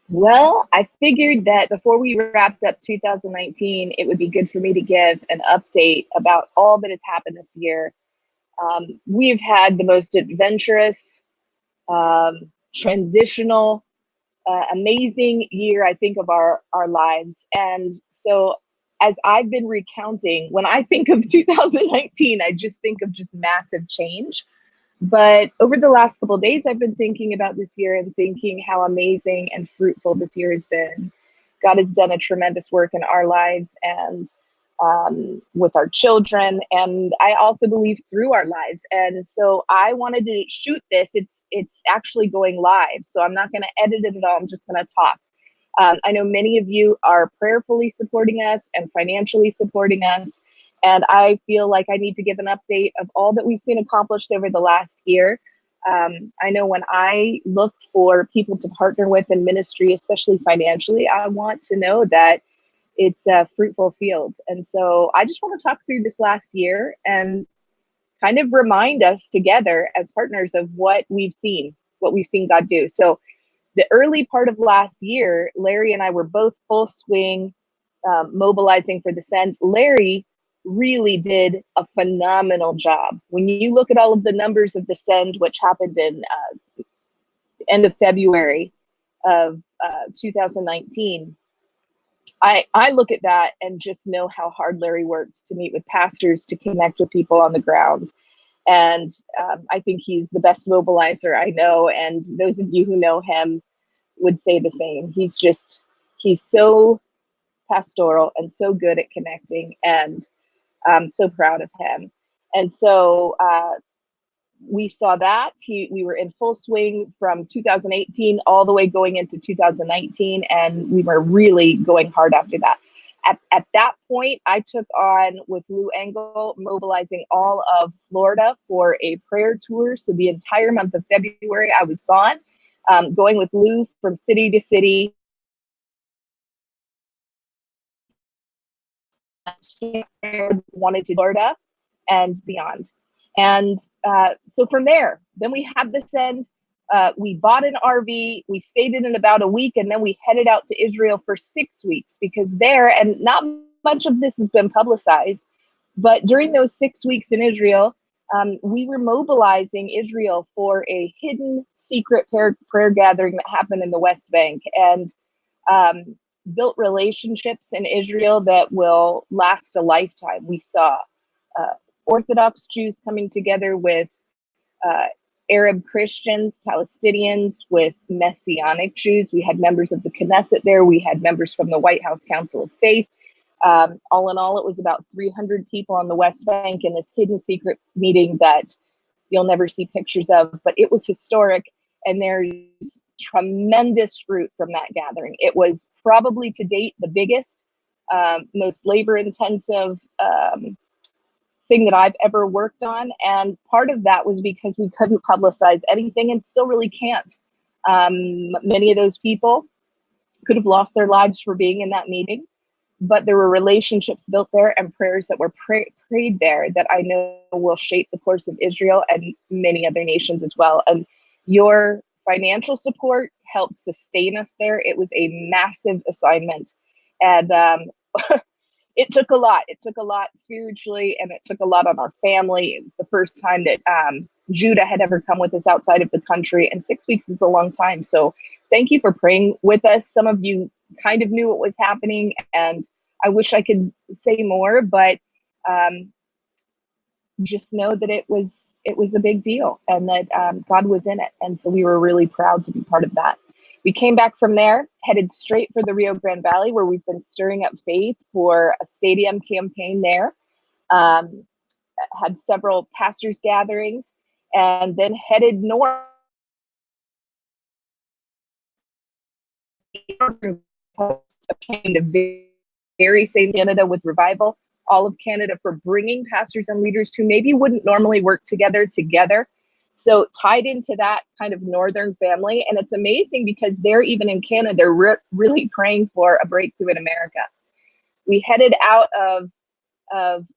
Well, I figured that before we wrapped up 2019, it would be good for me to give an update about all that has happened this year. We've had the most adventurous, transitional, amazing year, I think, of our lives. And so, as I've been recounting, when I think of 2019, I just think of just massive change. But over the last couple of days, I've been thinking about this year and thinking how amazing and fruitful this year has been. God has done a tremendous work in our lives and with our children, and I also believe through our lives. And so I wanted to shoot this. It's actually going live, so I'm not going to edit it at all. I'm just going to talk. I know many of you are prayerfully supporting us and financially supporting us. And I feel like I need to give an update of all that we've seen accomplished over the last year. I know when I look for people to partner with in ministry, especially financially, I want to know that it's a fruitful field. And so I just want to talk through this last year and kind of remind us together as partners of what we've seen God do. So the early part of last year, Larry and I were both full swing mobilizing for the sends. Larry really did a phenomenal job. When you look at all of the numbers of the send, which happened in end of February of 2019, I look at that and just know how hard Larry worked to meet with pastors, to connect with people on the ground. And I think he's the best mobilizer I know. And those of you who know him would say the same. He's so pastoral and so good at connecting, and I'm so proud of him. And so we saw that we were in full swing from 2018 all the way going into 2019, and we were really going hard after that. At that point, I took on with Lou Engle, mobilizing all of Florida for a prayer tour. So the entire month of February, I was gone, going with Lou from city to city, wanted to Florida and beyond. And so from there, then we had this end. We bought an RV. We stayed in about a week, and then we headed out to Israel for 6 weeks because there, and not much of this has been publicized, but during those 6 weeks in Israel, we were mobilizing Israel for a hidden secret prayer gathering that happened in the West Bank. And built relationships in Israel that will last a lifetime. We saw Orthodox Jews coming together with uh, Arab Christians, Palestinians, with Messianic Jews. We had members of the Knesset there. We had members from the White House Council of Faith. All in all, it was about 300 people on the West Bank in this hidden secret meeting that you'll never see pictures of, but it was historic. And there's tremendous fruit from that gathering. It was probably to date the biggest, most labor intensive thing that I've ever worked on. And part of that was because we couldn't publicize anything and still really can't. Many of those people could have lost their lives for being in that meeting, but there were relationships built there and prayers that were prayed there that I know will shape the course of Israel and many other nations as well. And your financial support helped sustain us there. It was a massive assignment. And it took a lot. It took a lot spiritually, and it took a lot on our family. It was the first time that Judah had ever come with us outside of the country, and 6 weeks is a long time. So thank you for praying with us. Some of you kind of knew what was happening, and I wish I could say more, but just know that it was a big deal, and that God was in it. And so we were really proud to be part of that. We came back from there, headed straight for the Rio Grande Valley, where we've been stirring up faith for a stadium campaign there. Had several pastors' gatherings, and then headed north. The very same Canada with Revival, all of Canada, for bringing pastors and leaders who maybe wouldn't normally work together. So tied into that kind of northern family. And it's amazing because they're even in Canada, they're really praying for a breakthrough in America. We headed out of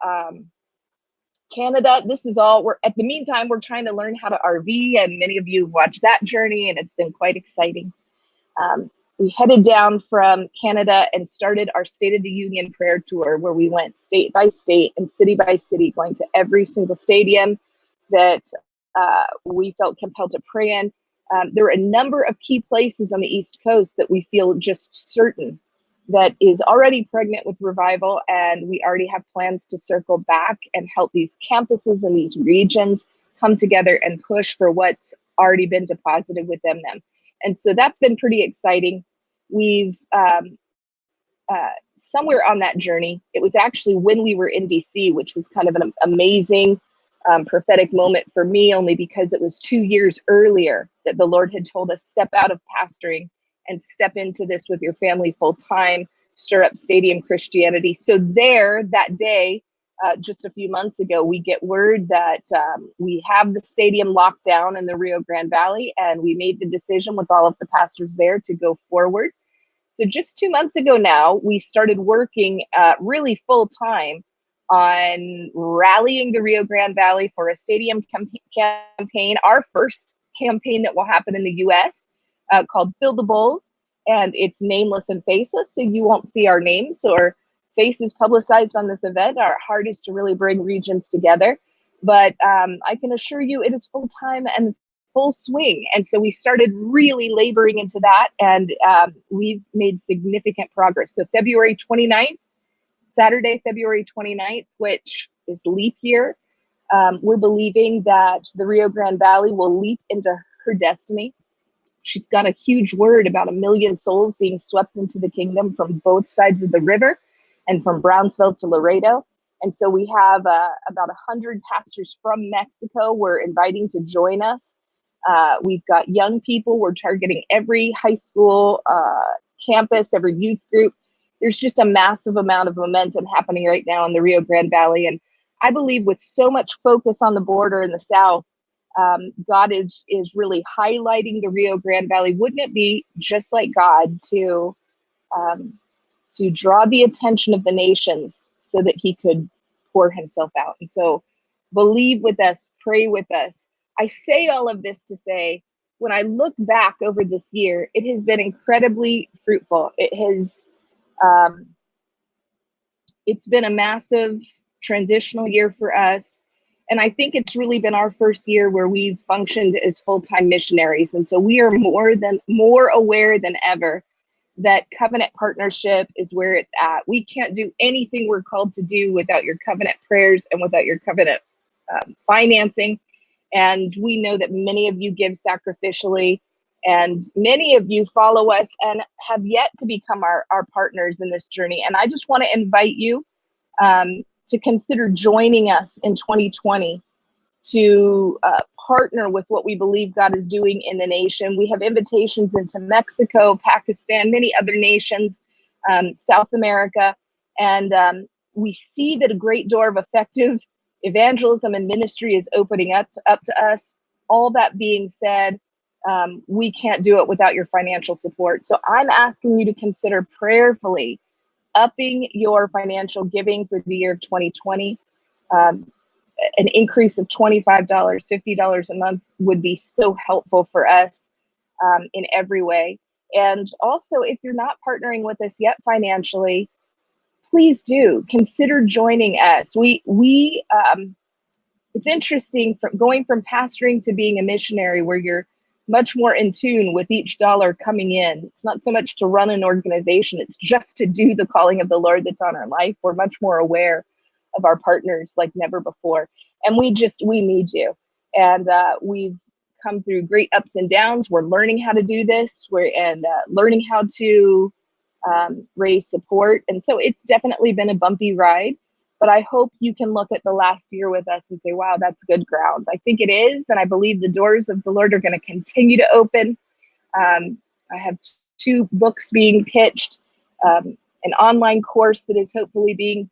Canada. This is all, at the meantime, we're trying to learn how to RV, and many of you have watched that journey, and it's been quite exciting. we headed down from Canada and started our State of the Union prayer tour, where we went state by state and city by city, going to every single stadium that we felt compelled to pray in. There were a number of key places on the East Coast that we feel just certain that is already pregnant with revival, and we already have plans to circle back and help these campuses and these regions come together and push for what's already been deposited within them. And so that's been pretty exciting. We've somewhere on that journey, it was actually when we were in DC, which was kind of an amazing prophetic moment for me, only because it was 2 years earlier that the Lord had told us, step out of pastoring and step into this with your family full time, stir up stadium Christianity. So there, that day, just a few months ago, we get word that we have the stadium locked down in the Rio Grande Valley, and we made the decision with all of the pastors there to go forward. So just 2 months ago now, we started working really full time on rallying the Rio Grande Valley for a stadium campaign, our first campaign that will happen in the US, called Fill the Bowls, and it's nameless and faceless, so you won't see our names or faces publicized on this event. Our heart is to really bring regions together, but I can assure you it is full time and full swing. And so we started really laboring into that, and we've made significant progress. So February 29th, Saturday, February 29th, which is leap year, we're believing that the Rio Grande Valley will leap into her destiny. She's got a huge word about 1 million souls being swept into the kingdom from both sides of the river and from Brownsville to Laredo. And so we have about 100 pastors from Mexico we're inviting to join us. We've got young people. We're targeting every high school campus, every youth group. There's just a massive amount of momentum happening right now in the Rio Grande Valley. And I believe with so much focus on the border in the South, God is really highlighting the Rio Grande Valley. Wouldn't it be just like God to draw the attention of the nations so that he could pour himself out? And so believe with us, pray with us. I say all of this to say, when I look back over this year, it has been incredibly fruitful. It's been a massive transitional year for us. And I think it's really been our first year where we've functioned as full-time missionaries. And so we are more aware than ever that covenant partnership is where it's at. We can't do anything we're called to do without your covenant prayers and without your covenant financing. And we know that many of you give sacrificially, and many of you follow us and have yet to become our partners in this journey. And I just want to invite you to consider joining us in 2020 to partner with what we believe God is doing in the nation. We have invitations into Mexico, Pakistan, many other nations, South America, and we see that a great door of effective evangelism and ministry is opening up to us. All that being said, we can't do it without your financial support. So I'm asking you to consider prayerfully upping your financial giving for the year of 2020. An increase of $25, $50 a month would be so helpful for us in every way. And also, if you're not partnering with us yet financially, please do consider joining us. It's interesting going from pastoring to being a missionary, where you're much more in tune with each dollar coming in. It's not so much to run an organization, it's just to do the calling of the Lord that's on our life. We're much more aware of our partners like never before. And we need you. And we've come through great ups and downs. We're learning how to do this. Learning how to raise support. And so it's definitely been a bumpy ride. But I hope you can look at the last year with us and say, wow, that's good ground. I think it is. And I believe the doors of the Lord are going to continue to open. I have 2 books being pitched, an online course that is hopefully being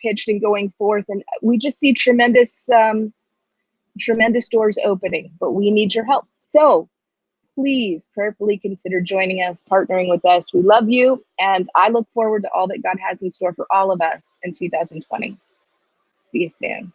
pitched and going forth. And we just see tremendous doors opening, but we need your help. So please prayerfully consider joining us, partnering with us. We love you, and I look forward to all that God has in store for all of us in 2020. See you soon.